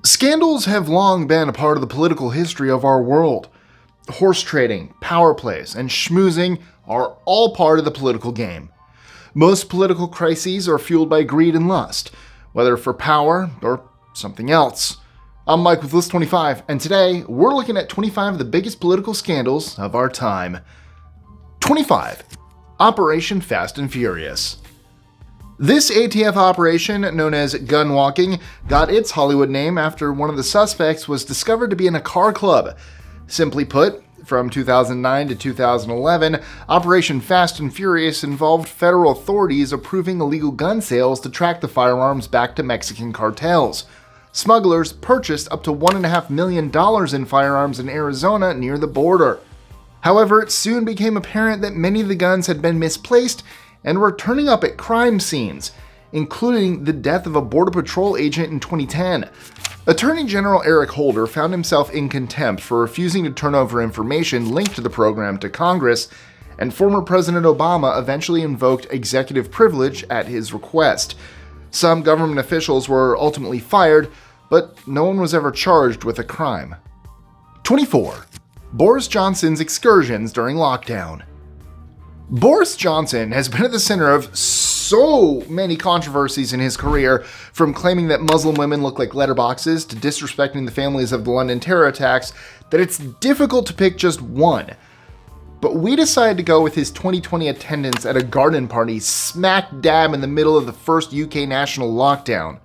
Scandals have long been a part of the political history of our world. Horse trading, power plays, and schmoozing are all part of the political game. Most political crises are fueled by greed and lust, whether for power or something else. I'm Mike with List 25, and today we're looking at 25 of the biggest political scandals of our time. 25. Operation Fast and Furious. This ATF operation, known as gun walking, got its Hollywood name after one of the suspects was discovered to be in a car club. Simply put, from 2009 to 2011, Operation Fast and Furious involved federal authorities approving illegal gun sales to track the firearms back to Mexican cartels. Smugglers purchased up to $1.5 million in firearms in Arizona near the border. However, it soon became apparent that many of the guns had been misplaced and were turning up at crime scenes, including the death of a Border Patrol agent in 2010. Attorney General Eric Holder found himself in contempt for refusing to turn over information linked to the program to Congress, and former President Obama eventually invoked executive privilege at his request. Some government officials were ultimately fired, but no one was ever charged with a crime. 24. Boris Johnson's excursions during lockdown. Boris Johnson has been at the center of so many controversies in his career, from claiming that Muslim women look like letterboxes to disrespecting the families of the London terror attacks, that it's difficult to pick just one. But we decided to go with his 2020 attendance at a garden party smack dab in the middle of the first UK national lockdown.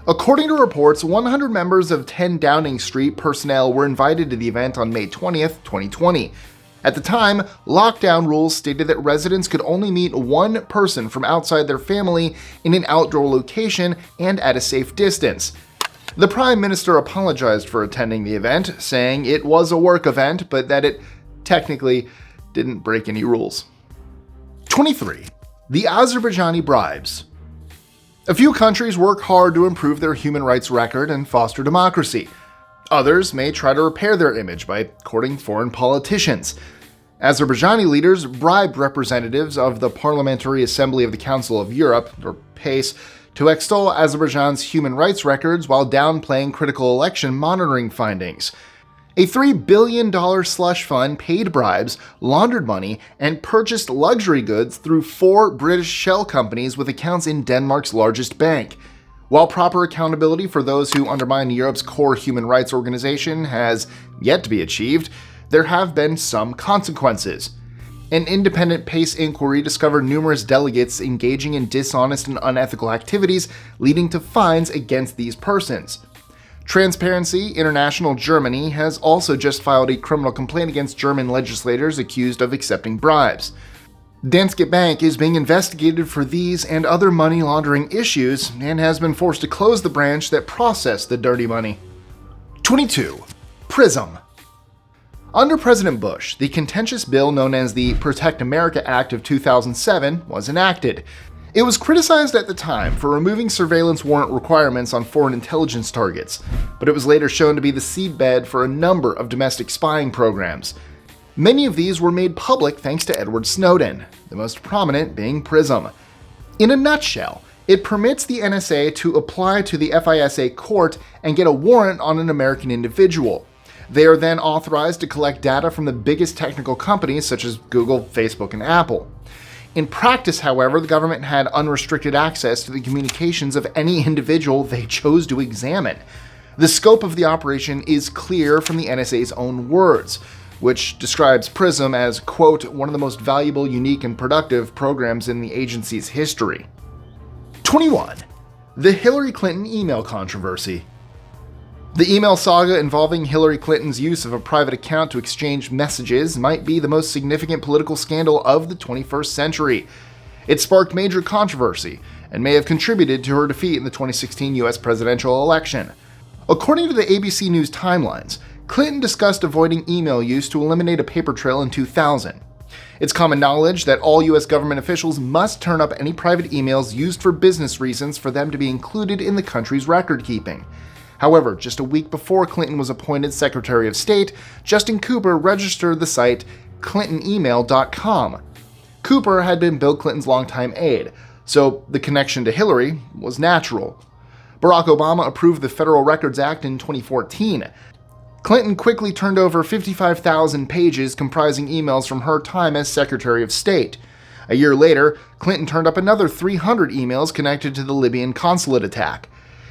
According to reports, 100 members of 10 Downing Street personnel were invited to the event on May 20th, 2020. At the time, lockdown rules stated that residents could only meet one person from outside their family in an outdoor location and at a safe distance. The Prime Minister apologized for attending the event, saying it was a work event, but that it technically didn't break any rules. 23. The Azerbaijani bribes. A few countries work hard to improve their human rights record and foster democracy. Others may try to repair their image by courting foreign politicians. Azerbaijani leaders bribed representatives of the Parliamentary Assembly of the Council of Europe, or PACE, to extol Azerbaijan's human rights records while downplaying critical election monitoring findings. A $3 billion slush fund paid bribes, laundered money, and purchased luxury goods through 4 British shell companies with accounts in Denmark's largest bank. While proper accountability for those who undermine Europe's core human rights organization has yet to be achieved, there have been some consequences. An independent PACE inquiry discovered numerous delegates engaging in dishonest and unethical activities, leading to fines against these persons. Transparency International Germany has also just filed a criminal complaint against German legislators accused of accepting bribes. Danske Bank is being investigated for these and other money laundering issues and has been forced to close the branch that processed the dirty money. 22. PRISM. Under President Bush, the contentious bill known as the Protect America Act of 2007 was enacted. It was criticized at the time for removing surveillance warrant requirements on foreign intelligence targets, but it was later shown to be the seedbed for a number of domestic spying programs. Many of these were made public thanks to Edward Snowden, the most prominent being PRISM. In a nutshell, it permits the NSA to apply to the FISA court and get a warrant on an American individual. They are then authorized to collect data from the biggest technical companies such as Google, Facebook, and Apple. In practice, however, the government had unrestricted access to the communications of any individual they chose to examine. The scope of the operation is clear from the NSA's own words, which describes PRISM as, quote, one of the most valuable, unique, and productive programs in the agency's history. 21. The Hillary Clinton email controversy. The email saga involving Hillary Clinton's use of a private account to exchange messages might be the most significant political scandal of the 21st century. It sparked major controversy and may have contributed to her defeat in the 2016 US presidential election. According to the ABC News timelines, Clinton discussed avoiding email use to eliminate a paper trail in 2000. It's common knowledge that all US government officials must turn up any private emails used for business reasons for them to be included in the country's record keeping. However, just a week before Clinton was appointed Secretary of State, Justin Cooper registered the site ClintonEmail.com. Cooper had been Bill Clinton's longtime aide, so the connection to Hillary was natural. Barack Obama approved the Federal Records Act in 2014. Clinton quickly turned over 55,000 pages comprising emails from her time as Secretary of State. A year later, Clinton turned up another 300 emails connected to the Libyan consulate attack.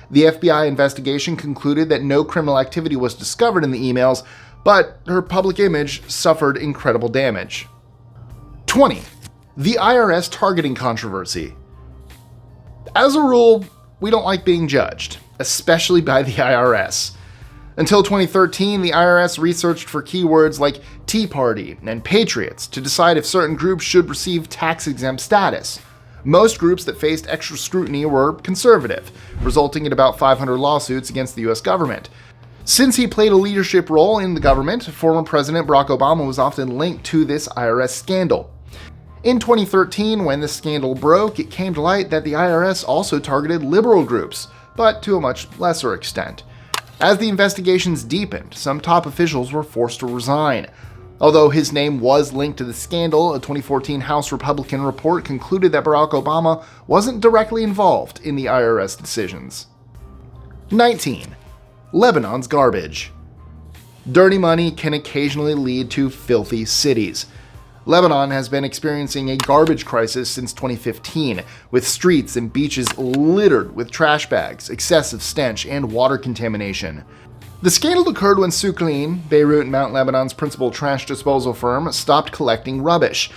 The FBI investigation concluded that no criminal activity was discovered in the emails, but her public image suffered incredible damage. 20. The IRS targeting controversy. As a rule, we don't like being judged, especially by the IRS. Until 2013, the IRS researched for keywords like Tea Party and Patriots to decide if certain groups should receive tax-exempt status. Most groups that faced extra scrutiny were conservative, resulting in about 500 lawsuits against the US government. Since he played a leadership role in the government, former President Barack Obama was often linked to this IRS scandal. In 2013, when the scandal broke, it came to light that the IRS also targeted liberal groups, but to a much lesser extent. As the investigations deepened, some top officials were forced to resign. Although his name was linked to the scandal, a 2014 House Republican report concluded that Barack Obama wasn't directly involved in the IRS decisions. 19. Lebanon's garbage. Dirty money can occasionally lead to filthy cities. Lebanon has been experiencing a garbage crisis since 2015, with streets and beaches littered with trash bags, excessive stench, and water contamination. The scandal occurred when Souklin, Beirut and Mount Lebanon's principal trash disposal firm, stopped collecting rubbish.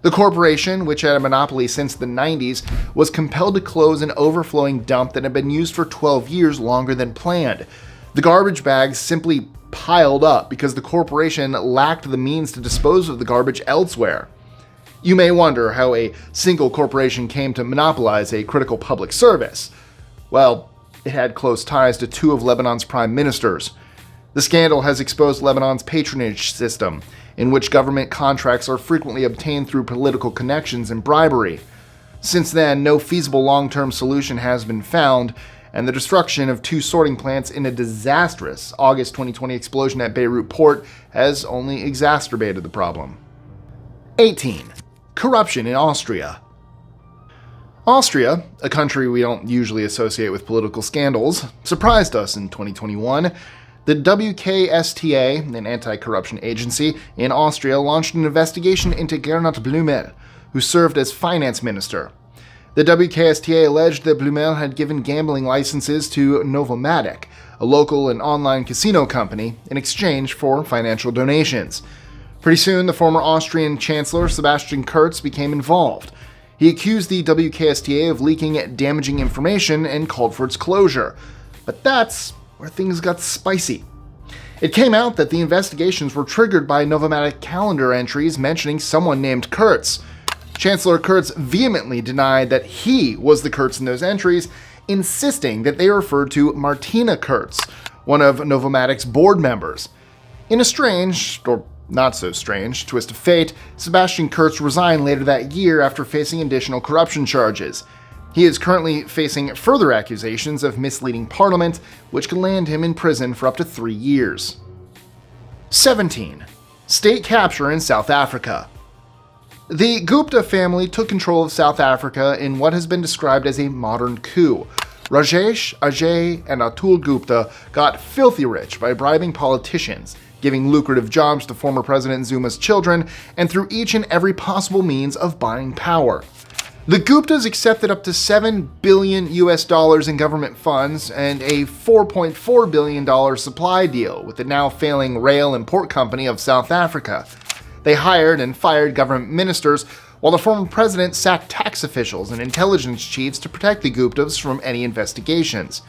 The corporation, which had a monopoly since the 90s, was compelled to close an overflowing dump that had been used for 12 years longer than planned. The garbage bags simply piled up because the corporation lacked the means to dispose of the garbage elsewhere. You may wonder how a single corporation came to monopolize a critical public service. Well, it had close ties to two of Lebanon's prime ministers. The scandal has exposed Lebanon's patronage system, in which government contracts are frequently obtained through political connections and bribery. Since then, no feasible long-term solution has been found, and the destruction of two sorting plants in a disastrous August 2020 explosion at Beirut port has only exacerbated the problem. 18. Corruption in Austria. Austria, a country we don't usually associate with political scandals, surprised us in 2021. The WKStA, an anti-corruption agency in Austria, launched an investigation into Gernot Blümel, who served as finance minister. The WKStA alleged that Blümel had given gambling licenses to Novomatic, a local and online casino company, in exchange for financial donations. Pretty soon, the former Austrian Chancellor Sebastian Kurz became involved. He accused the WKStA of leaking damaging information and called for its closure. But that's where things got spicy. It came out that the investigations were triggered by Novomatic calendar entries mentioning someone named Kurz. Chancellor Kurz vehemently denied that he was the Kurz in those entries, insisting that they referred to Martina Kurz, one of Novomatic's board members. In a strange, or not so strange, twist of fate, Sebastian Kurz resigned later that year after facing additional corruption charges. He is currently facing further accusations of misleading Parliament, which could land him in prison for up to 3 years. 17. State capture in South Africa. The Gupta family took control of South Africa in what has been described as a modern coup. Rajesh, Ajay, and Atul Gupta got filthy rich by bribing politicians, giving lucrative jobs to former President Zuma's children, and through each and every possible means of buying power. The Guptas accepted up to $7 billion in government funds and a $4.4 billion supply deal with the now failing rail and port company of South Africa. They hired and fired government ministers, while the former president sacked tax officials and intelligence chiefs to protect the Guptas from any investigations.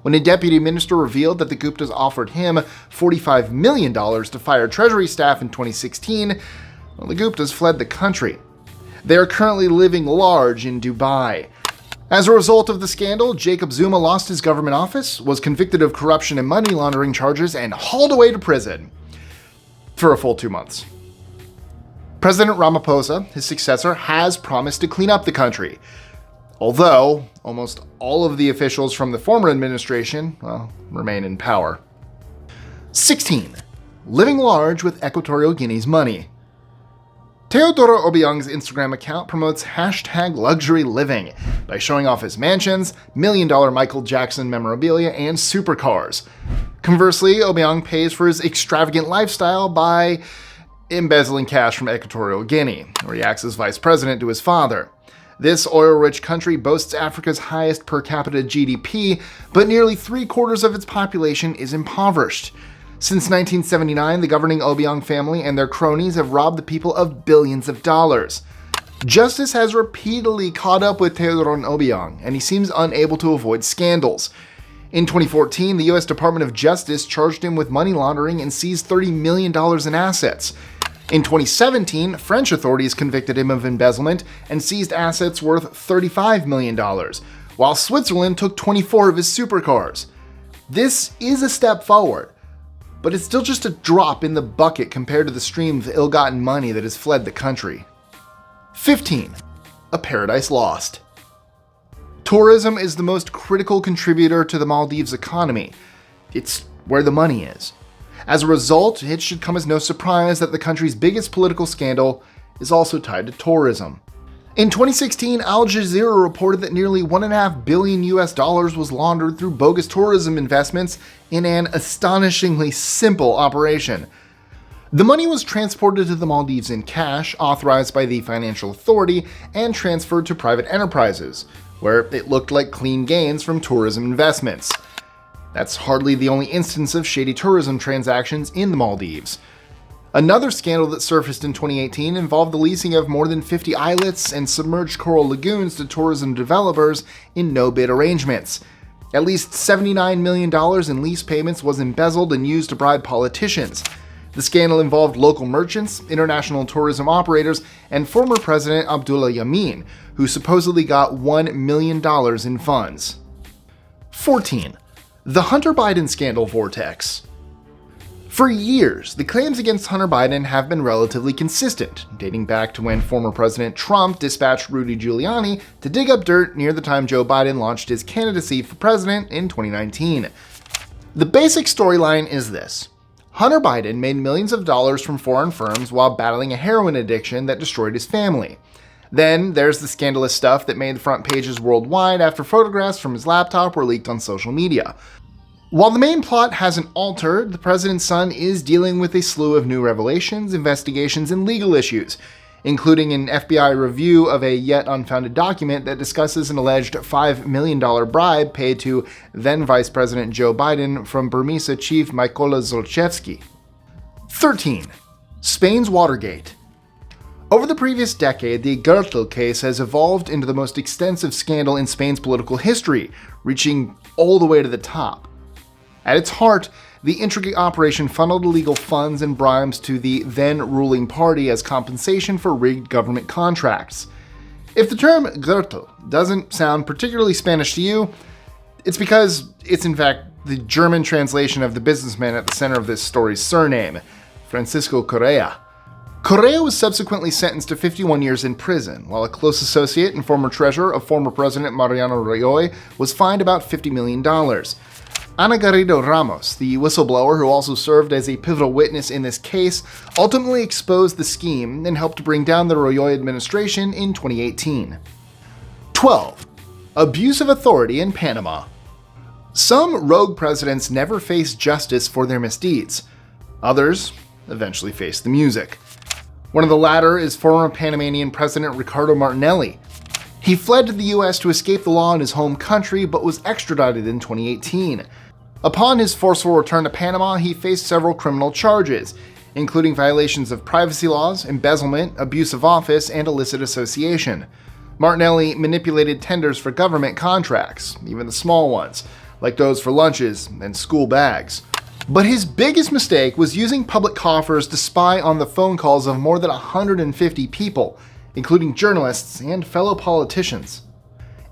When a deputy minister revealed that the Guptas offered him $45 million to fire Treasury staff in 2016, the Guptas fled the country. They are currently living large in Dubai. As a result of the scandal, Jacob Zuma lost his government office, was convicted of corruption and money laundering charges, and hauled away to prison for a full 2 months. President Ramaphosa, his successor, has promised to clean up the country, although almost all of the officials from the former administration, remain in power. 16. Living large with Equatorial Guinea's money. Teodoro Obiang's Instagram account promotes hashtag luxury living by showing off his mansions, $1 million Michael Jackson memorabilia, and supercars. Conversely, Obiang pays for his extravagant lifestyle by embezzling cash from Equatorial Guinea, where he acts as vice president to his father. This oil-rich country boasts Africa's highest per capita GDP, but nearly 3/4 of its population is impoverished. Since 1979, the governing Obiang family and their cronies have robbed the people of billions of dollars. Justice has repeatedly caught up with Teodoro Obiang, and he seems unable to avoid scandals. In 2014, the U.S. Department of Justice charged him with money laundering and seized $30 million in assets. In 2017, French authorities convicted him of embezzlement and seized assets worth $35 million, while Switzerland took 24 of his supercars. This is a step forward, but it's still just a drop in the bucket compared to the stream of ill-gotten money that has fled the country. 15. A Paradise Lost. Tourism is the most critical contributor to the Maldives' economy. It's where the money is. As a result, it should come as no surprise that the country's biggest political scandal is also tied to tourism. In 2016, Al Jazeera reported that nearly $1.5 billion was laundered through bogus tourism investments in an astonishingly simple operation. The money was transported to the Maldives in cash, authorized by the Financial Authority, and transferred to private enterprises, where it looked like clean gains from tourism investments. That's hardly the only instance of shady tourism transactions in the Maldives. Another scandal that surfaced in 2018 involved the leasing of more than 50 islets and submerged coral lagoons to tourism developers in no-bid arrangements. At least $79 million in lease payments was embezzled and used to bribe politicians. The scandal involved local merchants, international tourism operators, and former President Abdullah Yameen, who supposedly got $1 million in funds. 14. The Hunter Biden scandal vortex. For years, the claims against Hunter Biden have been relatively consistent, dating back to when former President Trump dispatched Rudy Giuliani to dig up dirt near the time Joe Biden launched his candidacy for president in 2019. The basic storyline is this. Hunter Biden made millions of dollars from foreign firms while battling a heroin addiction that destroyed his family. Then there's the scandalous stuff that made the front pages worldwide after photographs from his laptop were leaked on social media. While the main plot hasn't altered, the president's son is dealing with a slew of new revelations, investigations, and legal issues, including an FBI review of a yet unfounded document that discusses an alleged $5 million bribe paid to then Vice President Joe Biden from Burmesa Chief Mykola Zlochevsky. 13. Spain's Watergate. Over the previous decade, the Gürtel case has evolved into the most extensive scandal in Spain's political history, reaching all the way to the top. At its heart, the intricate operation funneled illegal funds and bribes to the then ruling party as compensation for rigged government contracts. If the term Gürtel doesn't sound particularly Spanish to you, it's because it's in fact the German translation of the businessman at the center of this story's surname, Francisco Correa. Correa was subsequently sentenced to 51 years in prison, while a close associate and former treasurer of former President Mariano Rajoy was fined about $50 million. Ana Garrido Ramos, the whistleblower who also served as a pivotal witness in this case, ultimately exposed the scheme and helped bring down the Rajoy administration in 2018. 12. Abuse of authority in Panama. Some rogue presidents never face justice for their misdeeds. Others eventually face the music. One of the latter is former Panamanian President Ricardo Martinelli. He fled to the US to escape the law in his home country, but was extradited in 2018. Upon his forceful return to Panama, he faced several criminal charges, including violations of privacy laws, embezzlement, abuse of office, and illicit association. Martinelli manipulated tenders for government contracts, even the small ones, like those for lunches and school bags. But his biggest mistake was using public coffers to spy on the phone calls of more than 150 people, including journalists and fellow politicians.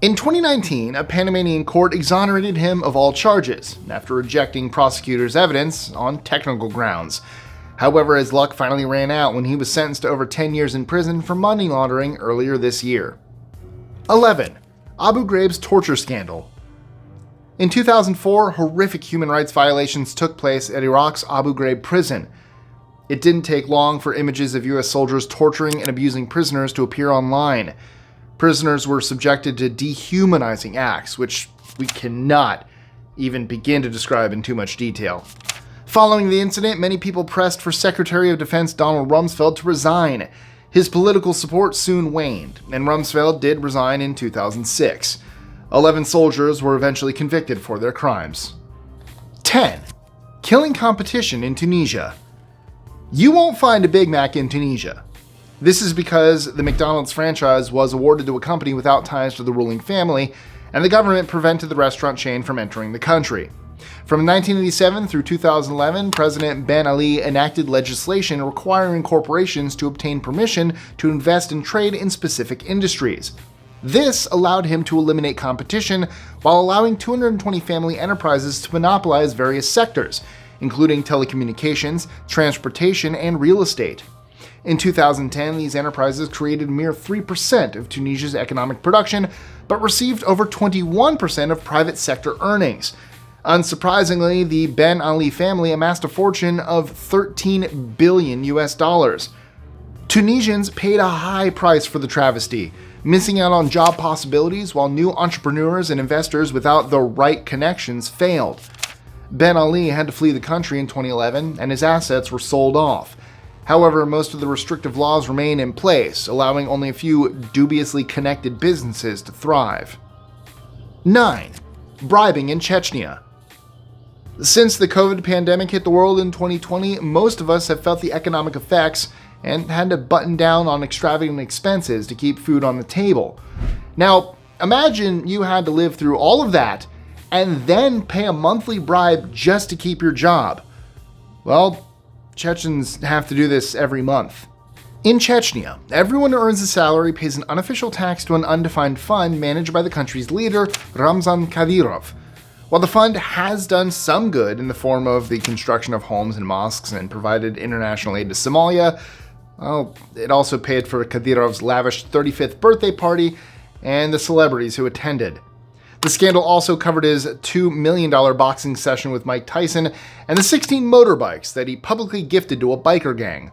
In 2019, a Panamanian court exonerated him of all charges, after rejecting prosecutors' evidence on technical grounds. However, his luck finally ran out when he was sentenced to over 10 years in prison for money laundering earlier this year. 11. Abu Ghraib's torture scandal. In 2004, horrific human rights violations took place at Iraq's Abu Ghraib prison. It didn't take long for images of US soldiers torturing and abusing prisoners to appear online. Prisoners were subjected to dehumanizing acts, which we cannot even begin to describe in too much detail. Following the incident, many people pressed for Secretary of Defense Donald Rumsfeld to resign. His political support soon waned, and Rumsfeld did resign in 2006. 11 soldiers were eventually convicted for their crimes. 10. Killing competition in Tunisia. You won't find a Big Mac in Tunisia. This is because the McDonald's franchise was awarded to a company without ties to the ruling family, and the government prevented the restaurant chain from entering the country. From 1987 through 2011, President Ben Ali enacted legislation requiring corporations to obtain permission to invest and trade in specific industries. This allowed him to eliminate competition while allowing 220 family enterprises to monopolize various sectors, including telecommunications, transportation, and real estate. In 2010, these enterprises created a mere 3% of Tunisia's economic production, but received over 21% of private sector earnings. Unsurprisingly, the Ben Ali family amassed a fortune of $13 billion. Tunisians paid a high price for the travesty, missing out on job possibilities while new entrepreneurs and investors without the right connections failed. Ben Ali had to flee the country in 2011, and his assets were sold off. However, most of the restrictive laws remain in place, allowing only a few dubiously connected businesses to thrive. 9. Bribing in Chechnya. Since the COVID pandemic hit the world in 2020, most of us have felt the economic effects and had to button down on extravagant expenses to keep food on the table. Now, imagine you had to live through all of that and then pay a monthly bribe just to keep your job. Well, Chechens have to do this every month. In Chechnya, everyone who earns a salary pays an unofficial tax to an undefined fund managed by the country's leader, Ramzan Kadyrov. While the fund has done some good in the form of the construction of homes and mosques and provided international aid to Somalia, well, it also paid for Kadyrov's lavish 35th birthday party and the celebrities who attended. The scandal also covered his $2 million boxing session with Mike Tyson and the 16 motorbikes that he publicly gifted to a biker gang.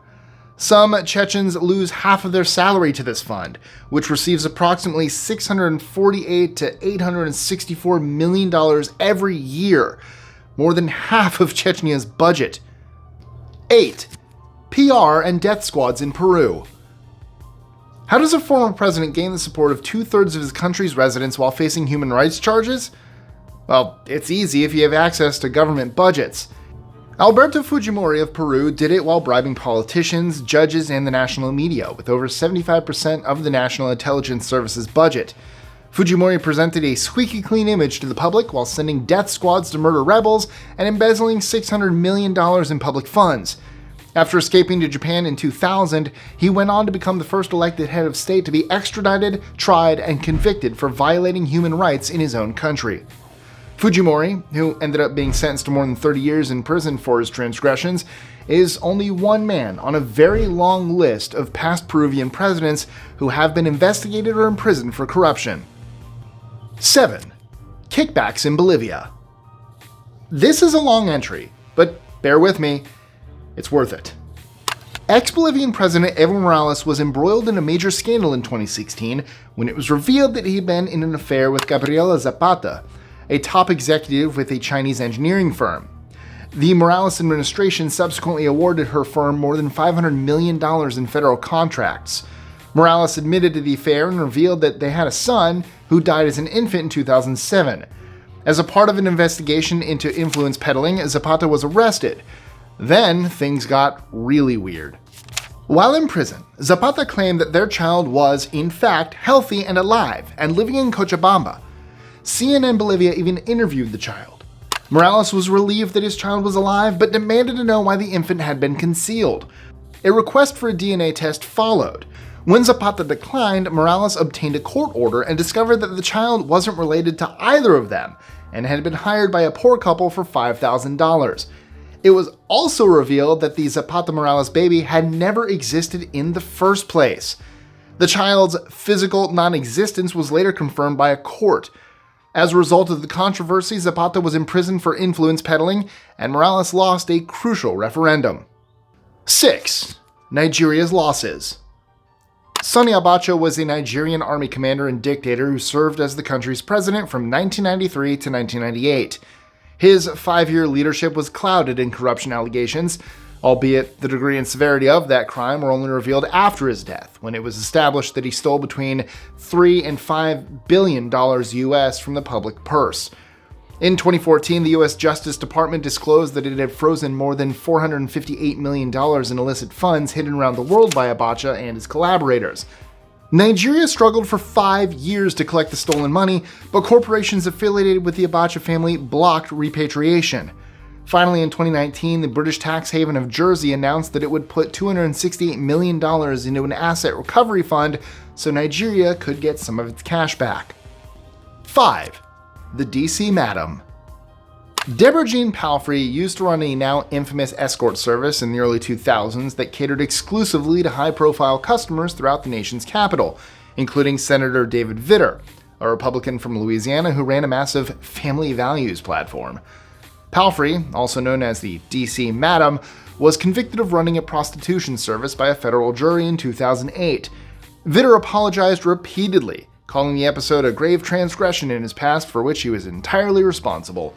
Some Chechens lose half of their salary to this fund, which receives approximately $648 to $864 million every year, more than half of Chechnya's budget. 8. PR and death squads in Peru. How does a former president gain the support of 2/3 of his country's residents while facing human rights charges? Well, it's easy if you have access to government budgets. Alberto Fujimori of Peru did it while bribing politicians, judges, and the national media, with over 75% of the National Intelligence Service's budget. Fujimori presented a squeaky clean image to the public while sending death squads to murder rebels and embezzling $600 million in public funds. After escaping to Japan in 2000, he went on to become the first elected head of state to be extradited, tried, and convicted for violating human rights in his own country. Fujimori, who ended up being sentenced to more than 30 years in prison for his transgressions, is only one man on a very long list of past Peruvian presidents who have been investigated or imprisoned for corruption. 7. Kickbacks in Bolivia. This is a long entry, but bear with me, it's worth it. Ex-Bolivian President Evo Morales was embroiled in a major scandal in 2016 when it was revealed that he had been in an affair with Gabriela Zapata, a top executive with a Chinese engineering firm. The Morales administration subsequently awarded her firm more than $500 million in federal contracts. Morales admitted to the affair and revealed that they had a son who died as an infant in 2007. As a part of an investigation into influence peddling, Zapata was arrested. Then things got really weird. While in prison, Zapata claimed that their child was, in fact, healthy and alive and living in Cochabamba. CNN Bolivia even interviewed the child. Morales was relieved that his child was alive, but demanded to know why the infant had been concealed. A request for a DNA test followed. When Zapata declined, Morales obtained a court order and discovered that the child wasn't related to either of them and had been hired by a poor couple for $5,000. It was also revealed that the Zapata Morales baby had never existed in the first place. The child's physical non-existence was later confirmed by a court. As a result of the controversy, Zapata was imprisoned for influence peddling, and Morales lost a crucial referendum. 6. Nigeria's losses. Sani Abacha was a Nigerian army commander and dictator who served as the country's president from 1993 to 1998. His 5-year leadership was clouded in corruption allegations, albeit the degree and severity of that crime were only revealed after his death, when it was established that he stole between $3 and $5 billion US from the public purse. In 2014, the U.S. Justice Department disclosed that it had frozen more than $458 million in illicit funds hidden around the world by Abacha and his collaborators. Nigeria struggled for 5 years to collect the stolen money, but corporations affiliated with the Abacha family blocked repatriation. Finally, in 2019, the British tax haven of Jersey announced that it would put $268 million into an asset recovery fund so Nigeria could get some of its cash back. 5. The DC Madam. Deborah Jean Palfrey used to run a now infamous escort service in the early 2000s that catered exclusively to high-profile customers throughout the nation's capital, including Senator David Vitter, a Republican from Louisiana who ran a massive family values platform. Palfrey, also known as the DC Madam, was convicted of running a prostitution service by a federal jury in 2008. Vitter apologized repeatedly, calling the episode a grave transgression in his past for which he was entirely responsible.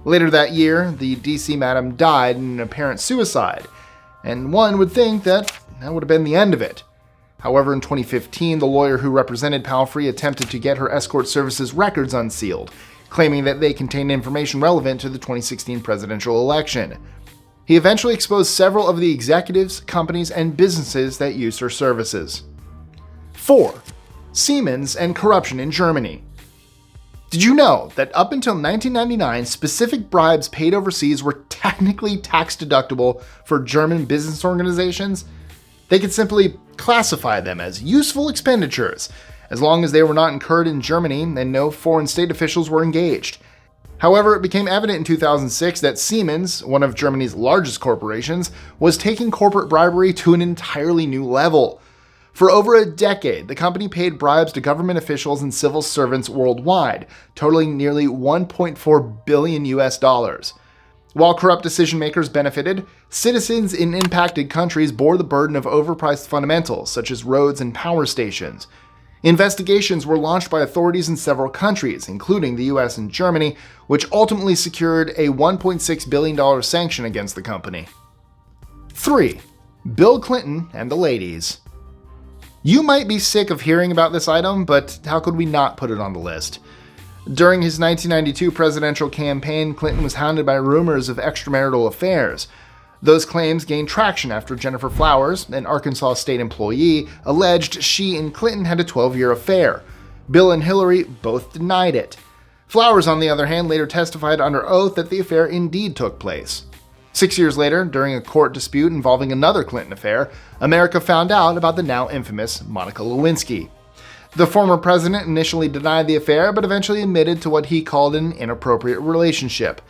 Later that year, the DC Madam died in an apparent suicide, and one would think that would have been the end of it. However, in 2015, the lawyer who represented Palfrey attempted to get her escort services records unsealed, claiming that they contained information relevant to the 2016 presidential election. He eventually exposed several of the executives, companies, and businesses that used her services. 4. Siemens and corruption in Germany. Did you know that up until 1999, specific bribes paid overseas were technically tax deductible for German business organizations? They could simply classify them as useful expenditures, as long as they were not incurred in Germany and no foreign state officials were engaged. However, it became evident in 2006 that Siemens, one of Germany's largest corporations, was taking corporate bribery to an entirely new level. For over a decade, the company paid bribes to government officials and civil servants worldwide, totaling nearly $1.4 billion US. While corrupt decision makers benefited, citizens in impacted countries bore the burden of overpriced fundamentals such as roads and power stations. Investigations were launched by authorities in several countries, including the US and Germany, which ultimately secured a $1.6 billion sanction against the company. 3. Bill Clinton and the ladies. You might be sick of hearing about this item, but how could we not put it on the list? During his 1992 presidential campaign, Clinton was hounded by rumors of extramarital affairs. Those claims gained traction after Jennifer Flowers, an Arkansas state employee, alleged she and Clinton had a 12-year affair. Bill and Hillary both denied it. Flowers, on the other hand, later testified under oath that the affair indeed took place. 6 years later, during a court dispute involving another Clinton affair, America found out about the now infamous Monica Lewinsky. The former president initially denied the affair, but eventually admitted to what he called an inappropriate relationship.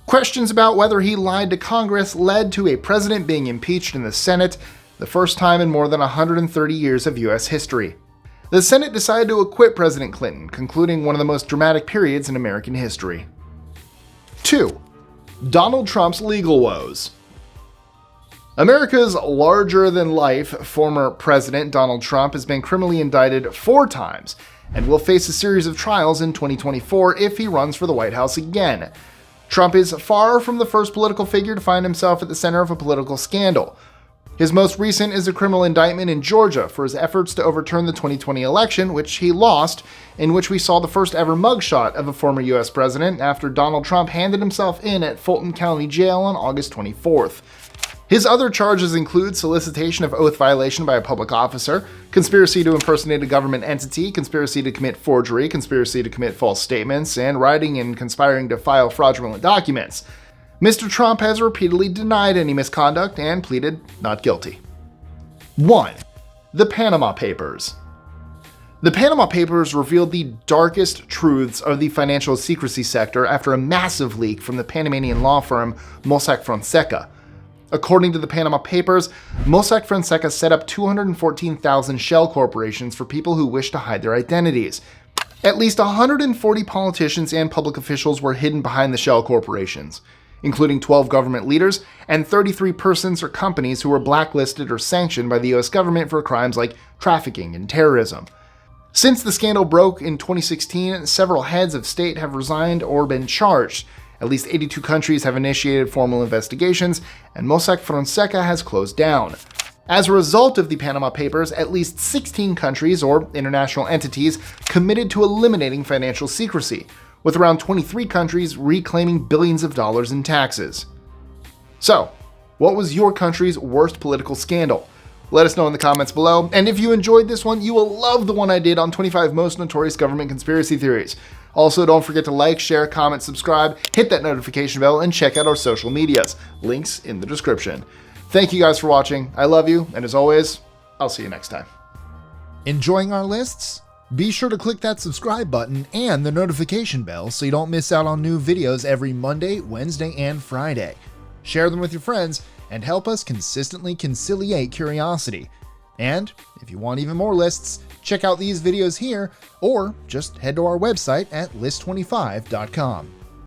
Questions about whether he lied to Congress led to a president being impeached in the Senate, the first time in more than 130 years of U.S. history. The Senate decided to acquit President Clinton, concluding one of the most dramatic periods in American history. 2. Donald Trump's legal woes. America's larger-than-life former president Donald Trump has been criminally indicted 4 times and will face a series of trials in 2024 if he runs for the White House again. Trump is far from the first political figure to find himself at the center of a political scandal. His most recent is a criminal indictment in Georgia for his efforts to overturn the 2020 election, which he lost, in which we saw the first ever mugshot of a former U.S. president after Donald Trump handed himself in at Fulton County Jail on August 24th. His other charges include solicitation of oath violation by a public officer, conspiracy to impersonate a government entity, conspiracy to commit forgery, conspiracy to commit false statements, and writing and conspiring to file fraudulent documents. Mr. Trump has repeatedly denied any misconduct and pleaded not guilty. 1. The Panama Papers. The Panama Papers revealed the darkest truths of the financial secrecy sector after a massive leak from the Panamanian law firm Mossack Fonseca. According to the Panama Papers, Mossack Fonseca set up 214,000 shell corporations for people who wish to hide their identities. At least 140 politicians and public officials were hidden behind the shell corporations. including 12 government leaders and 33 persons or companies who were blacklisted or sanctioned by the US government for crimes like trafficking and terrorism. Since the scandal broke in 2016, several heads of state have resigned or been charged. At least 82 countries have initiated formal investigations, and Mossack Fonseca has closed down. As a result of the Panama Papers, at least 16 countries or international entities committed to eliminating financial secrecy, with around 23 countries reclaiming billions of dollars in taxes. So, what was your country's worst political scandal? Let us know in the comments below, and if you enjoyed this one, you will love the one I did on 25 most notorious government conspiracy theories. Also, don't forget to like, share, comment, subscribe, hit that notification bell, and check out our social medias. Links in the description. Thank you guys for watching. I love you, and as always, I'll see you next time. Enjoying our lists? Be sure to click that subscribe button and the notification bell so you don't miss out on new videos every Monday, Wednesday, and Friday. Share them with your friends and help us consistently conciliate curiosity. And if you want even more lists, check out these videos here or just head to our website at list25.com.